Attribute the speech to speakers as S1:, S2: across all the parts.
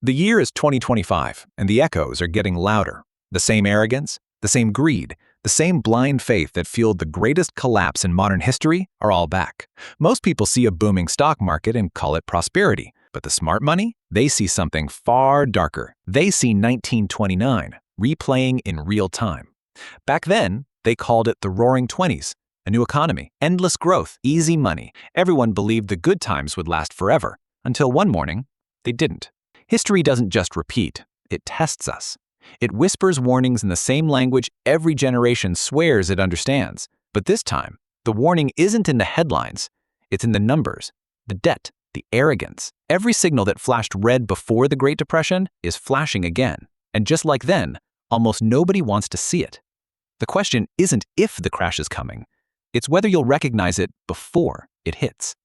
S1: The year is 2025, and the echoes are getting louder. The same arrogance, the same greed, the same blind faith that fueled the greatest collapse in modern history are all back. Most people see a booming stock market and call it prosperity, but the smart money? They see something far darker. They see 1929 replaying in real time. Back then, they called it the Roaring Twenties, a new economy, endless growth, easy money. Everyone believed the good times would last forever, until one morning, they didn't. History doesn't just repeat, it tests us. It whispers warnings in the same language every generation swears it understands. But this time, the warning isn't in the headlines, it's in the numbers, the debt, the arrogance. Every signal that flashed red before the Great Depression is flashing again. And just like then, almost nobody wants to see it. The question isn't if the crash is coming, it's whether you'll recognize it before it hits.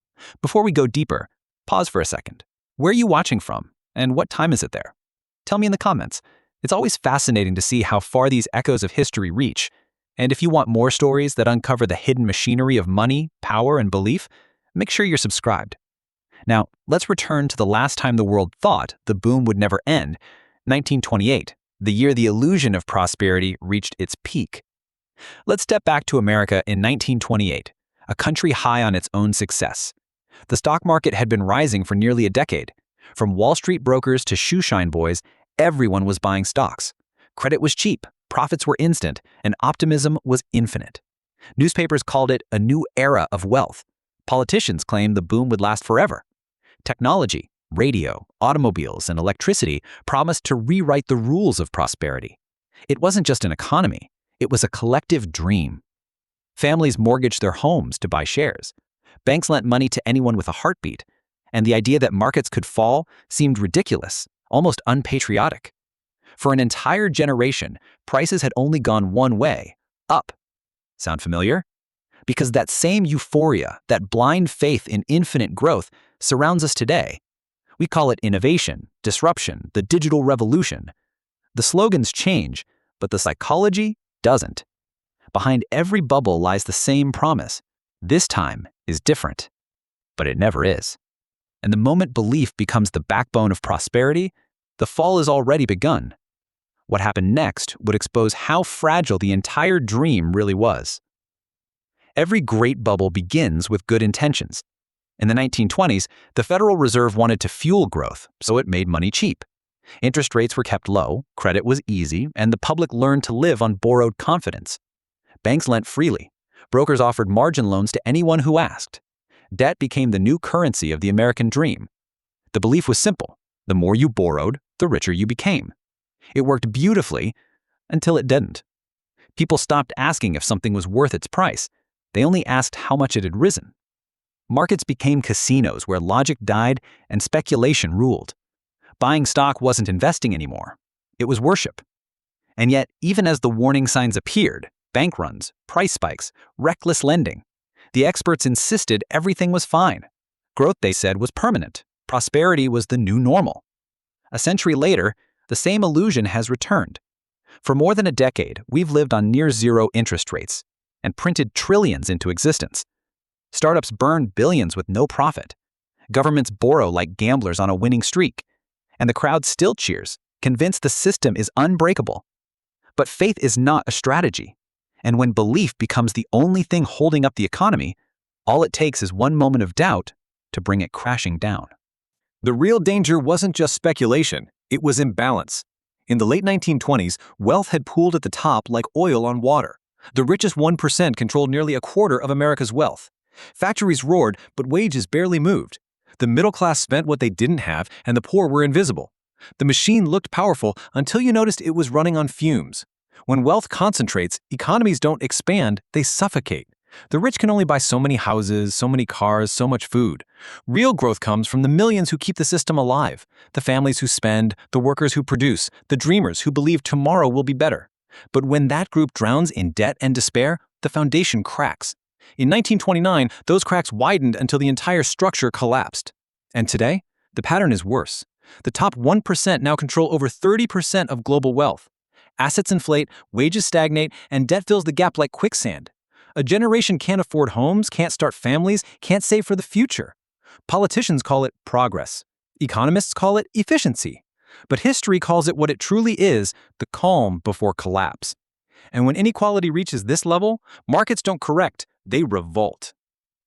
S1: Before we go deeper, pause for a second. Where are you watching from? And what time is it there? Tell me in the comments. It's always fascinating to see how far these echoes of history reach. And if you want more stories that uncover the hidden machinery of money, power, and belief, make sure you're subscribed. Now, let's return to the last time the world thought the boom would never end, 1928, the year the illusion of prosperity reached its peak. Let's step back to America in 1928, a country high on its own success. The stock market had been rising for nearly a decade. From Wall Street brokers to shoeshine boys, everyone was buying stocks. Credit was cheap, profits were instant, and optimism was infinite. Newspapers called it a new era of wealth. Politicians claimed the boom would last forever. Technology, radio, automobiles, and electricity promised to rewrite the rules of prosperity. It wasn't just an economy, it was a collective dream. Families mortgaged their homes to buy shares. Banks lent money to anyone with a heartbeat. And the idea that markets could fall seemed ridiculous, almost unpatriotic. For an entire generation, prices had only gone one way, up. Sound familiar? Because that same euphoria, that blind faith in infinite growth, surrounds us today. We call it innovation, disruption, the digital revolution. The slogans change, but the psychology doesn't. Behind every bubble lies the same promise. This time is different. But it never is. And the moment belief becomes the backbone of prosperity, the fall is already begun. What happened next would expose how fragile the entire dream really was. Every great bubble begins with good intentions. In the 1920s, the Federal Reserve wanted to fuel growth, so it made money cheap. Interest rates were kept low, credit was easy, and the public learned to live on borrowed confidence. Banks lent freely. Brokers offered margin loans to anyone who asked. Debt became the new currency of the American dream. The belief was simple. The more you borrowed, the richer you became. It worked beautifully until it didn't. People stopped asking if something was worth its price. They only asked how much it had risen. Markets became casinos where logic died and speculation ruled. Buying stock wasn't investing anymore. It was worship. And yet, even as the warning signs appeared, bank runs, price spikes, reckless lending, the experts insisted everything was fine. Growth, they said, was permanent. Prosperity was the new normal. A century later, the same illusion has returned. For more than a decade, we've lived on near-zero interest rates and printed trillions into existence. Startups burn billions with no profit. Governments borrow like gamblers on a winning streak. And the crowd still cheers, convinced the system is unbreakable. But faith is not a strategy. And when belief becomes the only thing holding up the economy, all it takes is one moment of doubt to bring it crashing down.
S2: The real danger wasn't just speculation, it was imbalance. In the late 1920s, wealth had pooled at the top like oil on water. The richest 1% controlled nearly a quarter of America's wealth. Factories roared, but wages barely moved. The middle class spent what they didn't have, and the poor were invisible. The machine looked powerful until you noticed it was running on fumes. When wealth concentrates, economies don't expand, they suffocate. The rich can only buy so many houses, so many cars, so much food. Real growth comes from the millions who keep the system alive, the families who spend, the workers who produce, the dreamers who believe tomorrow will be better. But when that group drowns in debt and despair, the foundation cracks. In 1929, those cracks widened until the entire structure collapsed. And today, the pattern is worse. The top 1% now control over 30% of global wealth. Assets inflate, wages stagnate, and debt fills the gap like quicksand. A generation can't afford homes, can't start families, can't save for the future. Politicians call it progress. Economists call it efficiency. But history calls it what it truly is, the calm before collapse. And when inequality reaches this level, markets don't correct, they revolt.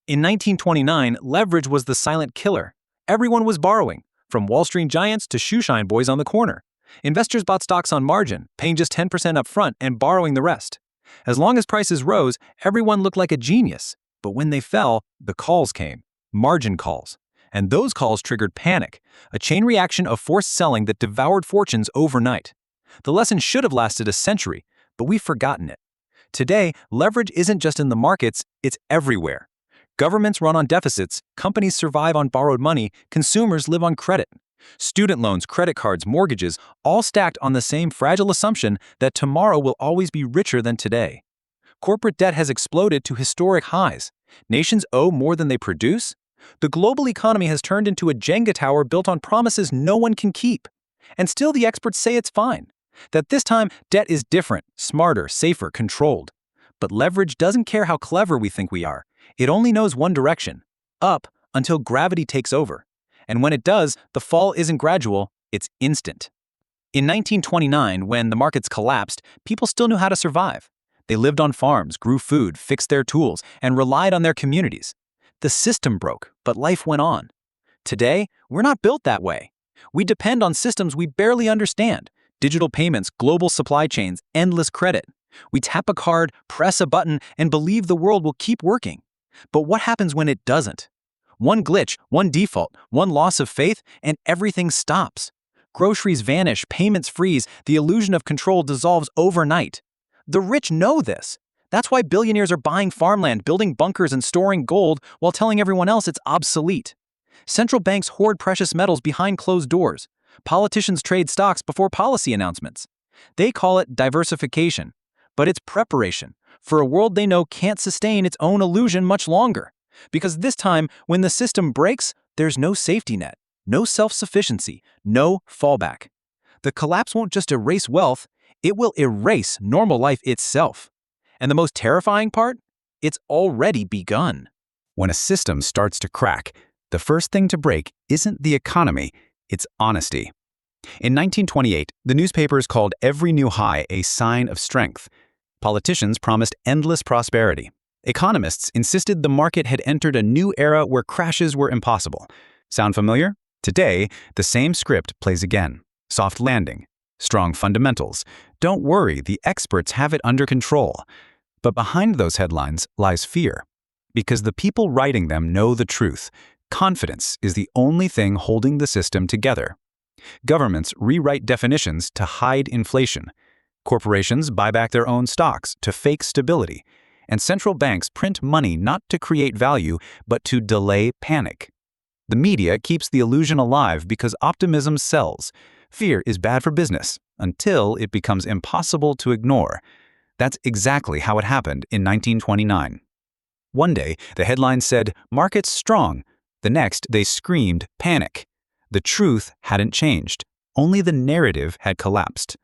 S2: In 1929, leverage was the silent killer. Everyone was borrowing, from Wall Street giants to shoeshine boys on the corner. Investors bought stocks on margin, paying just 10% up front and borrowing the rest. As long as prices rose, everyone looked like a genius. But when they fell, the calls came, margin calls. And those calls triggered panic, a chain reaction of forced selling that devoured fortunes overnight. The lesson should have lasted a century, but we've forgotten it. Today, leverage isn't just in the markets, it's everywhere. Governments run on deficits, companies survive on borrowed money, consumers live on credit. Student loans, credit cards, mortgages, all stacked on the same fragile assumption that tomorrow will always be richer than today. Corporate debt has exploded to historic highs. Nations owe more than they produce. The global economy has turned into a Jenga tower built on promises no one can keep. And still the experts say it's fine. That this time, debt is different, smarter, safer, controlled. But leverage doesn't care how clever we think we are. It only knows one direction, up, until gravity takes over. And when it does, the fall isn't gradual, it's instant. In 1929, when the markets collapsed, people still knew how to survive. They lived on farms, grew food, fixed their tools, and relied on their communities. The system broke, but life went on. Today, we're not built that way. We depend on systems we barely understand. Digital payments, global supply chains, endless credit. We tap a card, press a button, and believe the world will keep working. But what happens when it doesn't? One glitch, one default, one loss of faith, and everything stops. Groceries vanish, payments freeze, the illusion of control dissolves overnight. The rich know this. That's why billionaires are buying farmland, building bunkers, and storing gold while telling everyone else it's obsolete. Central banks hoard precious metals behind closed doors. Politicians trade stocks before policy announcements. They call it diversification, but it's preparation for a world they know can't sustain its own illusion much longer. Because this time, when the system breaks, there's no safety net, no self-sufficiency, no fallback. The collapse won't just erase wealth, it will erase normal life itself. And the most terrifying part? It's already begun.
S1: When a system starts to crack, the first thing to break isn't the economy, it's honesty. In 1928, the newspapers called every new high a sign of strength. Politicians promised endless prosperity. Economists insisted the market had entered a new era where crashes were impossible. Sound familiar? Today, the same script plays again. Soft landing, strong fundamentals. Don't worry, the experts have it under control. But behind those headlines lies fear. Because the people writing them know the truth. Confidence is the only thing holding the system together. Governments rewrite definitions to hide inflation. Corporations buy back their own stocks to fake stability. And central banks print money not to create value, but to delay panic. The media keeps the illusion alive because optimism sells. Fear is bad for business until it becomes impossible to ignore. That's exactly how it happened in 1929. One day, the headline said, "Markets strong." The next, they screamed, "Panic." The truth hadn't changed. Only the narrative had collapsed.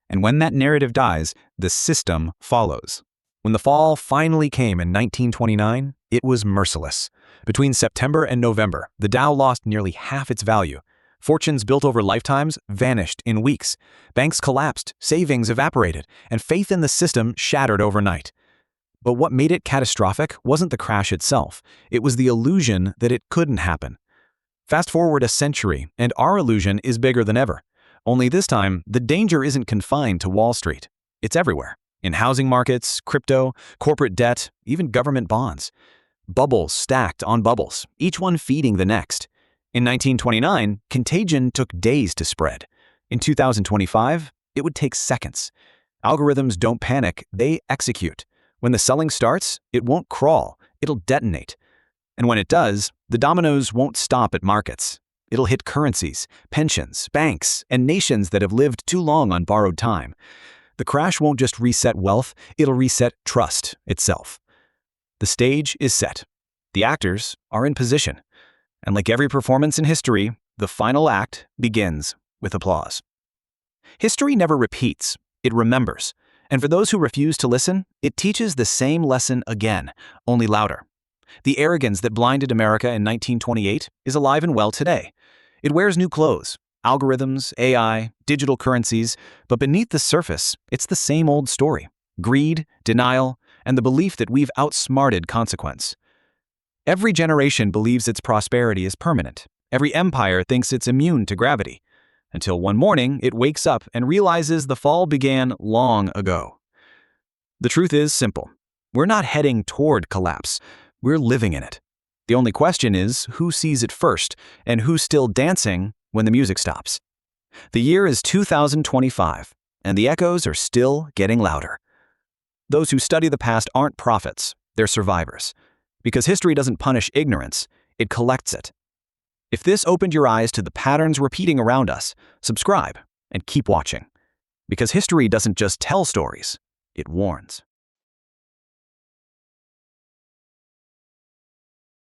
S1: And when that narrative dies, the system follows. When the fall finally came in 1929, it was merciless. Between September and November, the Dow lost nearly half its value. Fortunes built over lifetimes vanished in weeks. Banks collapsed, savings evaporated, and faith in the system shattered overnight. But what made it catastrophic wasn't the crash itself. It was the illusion that it couldn't happen. Fast forward a century, and our illusion is bigger than ever. Only this time, the danger isn't confined to Wall Street. It's everywhere. In housing markets, crypto, corporate debt, even government bonds. Bubbles stacked on bubbles, each one feeding the next. In 1929, contagion took days to spread. In 2025, it would take seconds. Algorithms don't panic, they execute. When the selling starts, it won't crawl, it'll detonate. And when it does, the dominoes won't stop at markets. It'll hit currencies, pensions, banks, and nations that have lived too long on borrowed time. The crash won't just reset wealth, it'll reset trust itself. The stage is set. The actors are in position. And like every performance in history, the final act begins with applause. History never repeats, it remembers. And for those who refuse to listen, it teaches the same lesson again, only louder. The arrogance that blinded America in 1928 is alive and well today. It wears new clothes,
S2: algorithms, AI, digital currencies, but beneath the surface, it's the same old story. Greed, denial, and the belief that we've outsmarted consequence. Every generation believes its prosperity is permanent. Every empire thinks it's immune to gravity. Until one morning, it wakes up and realizes the fall began long ago. The truth is simple. We're not heading toward collapse. We're living in it. The only question is who sees it first and who's still dancing when the music stops. The year is 2025, and the echoes are still getting louder. Those who study the past aren't prophets, they're survivors. Because history doesn't punish ignorance, it collects it. If this opened your eyes to the patterns repeating around us, subscribe and keep watching. Because history doesn't just tell stories, it warns.